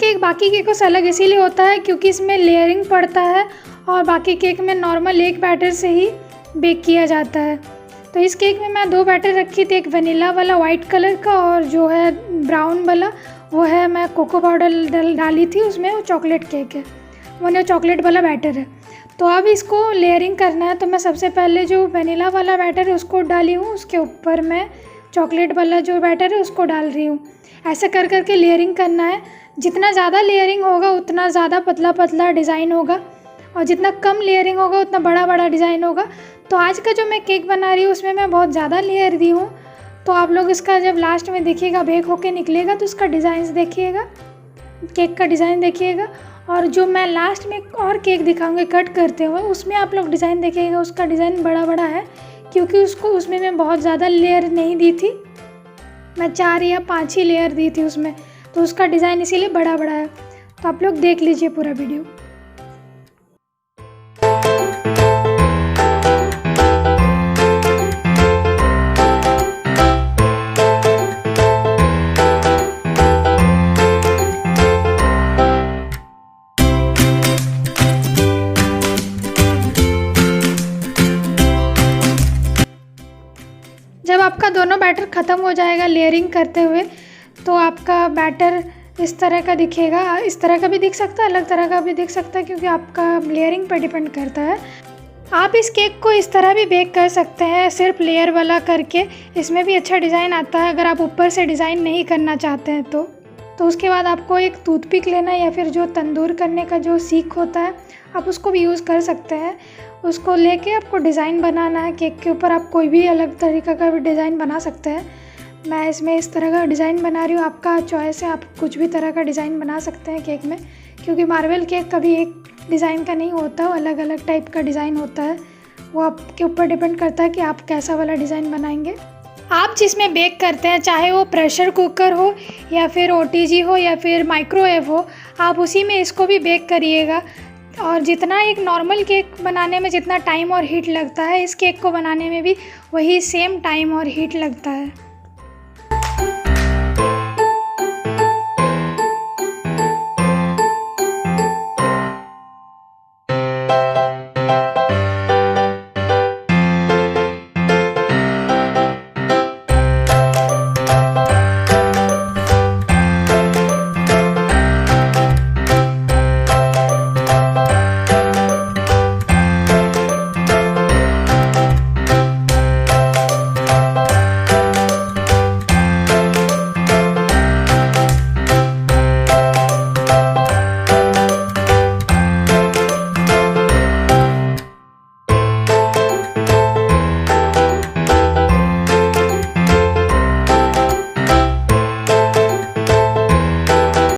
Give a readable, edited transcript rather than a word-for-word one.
Cake बाकी केकों से अलग इसीलिए होता है क्योंकि इसमें लेयरिंग पड़ता है और बाकी केक में नॉर्मल एक बैटर से ही बेक किया जाता है। तो इस केक में मैं 2 बैटर रखी थी, एक वनीला वाला वाइट कलर का और जो है ब्राउन वाला वो है मैं कोको पाउडर डाली थी उसमें, वो चॉकलेट केक है, वो चॉकलेट वाला बैटर है। तो अब इसको लेयरिंग करना है। तो मैं सबसे पहले जो वनीला वाला बैटर है उसको डाली हूँ, उसके ऊपर मैं चॉकलेट वाला जो बैटर है उसको डाल रही हूँ। ऐसे कर करके लेयरिंग करना है। जितना ज़्यादा लेयरिंग होगा उतना ज़्यादा पतला पतला डिज़ाइन होगा और जितना कम लेयरिंग होगा उतना बड़ा बड़ा डिज़ाइन होगा। तो आज का जो मैं केक बना रही हूँ उसमें मैं बहुत ज़्यादा लेयर दी हूँ। तो आप लोग इसका जब लास्ट में देखिएगा, बेक होके निकलेगा तो इसका डिज़ाइन देखिएगा, केक का डिज़ाइन देखिएगा। और जो मैं लास्ट में एक और केक दिखाऊंगी कट करते हुए, उसमें आप लोग डिज़ाइन देखिएगा, उसका डिज़ाइन बड़ा बड़ा है क्योंकि उसमें मैं बहुत ज़्यादा लेयर नहीं दी थी, मैं 4 या 5 ही लेयर दी थी उसमें, तो उसका डिज़ाइन इसीलिए बड़ा बड़ा है। तो आप लोग देख लीजिए पूरा वीडियो। जब आपका दोनों बैटर ख़त्म हो जाएगा लेयरिंग करते हुए तो आपका बैटर इस तरह का दिखेगा। इस तरह का भी दिख सकता है, अलग तरह का भी दिख सकता है, क्योंकि आपका लेयरिंग पर डिपेंड करता है। आप इस केक को इस तरह भी बेक कर सकते हैं, सिर्फ लेयर वाला करके, इसमें भी अच्छा डिज़ाइन आता है। अगर आप ऊपर से डिज़ाइन नहीं करना चाहते हैं तो उसके बाद आपको एक टूथपिक लेना है या फिर जो तंदूर करने का जो सीख होता है आप उसको भी यूज़ कर सकते हैं। उसको लेके आपको डिज़ाइन बनाना है केक के ऊपर। आप कोई भी अलग तरीक़ा का भी डिज़ाइन बना सकते हैं। मैं इसमें इस तरह का डिज़ाइन बना रही हूँ, आपका चॉइस है, आप कुछ भी तरह का डिज़ाइन बना सकते हैं केक में, क्योंकि मार्बल केक कभी एक डिज़ाइन का नहीं होता, वो अलग अलग टाइप का डिज़ाइन होता है। वो आपके ऊपर डिपेंड करता है कि आप कैसा वाला डिज़ाइन बनाएंगे। आप जिसमें बेक करते हैं, चाहे वो प्रेशर कुकर हो या फिर OTG हो या फिर माइक्रोवेव हो, आप उसी में इसको भी बेक करिएगा। और जितना एक नॉर्मल केक बनाने में जितना टाइम और हीट लगता है, इस केक को बनाने में भी वही सेम टाइम और हीट लगता है।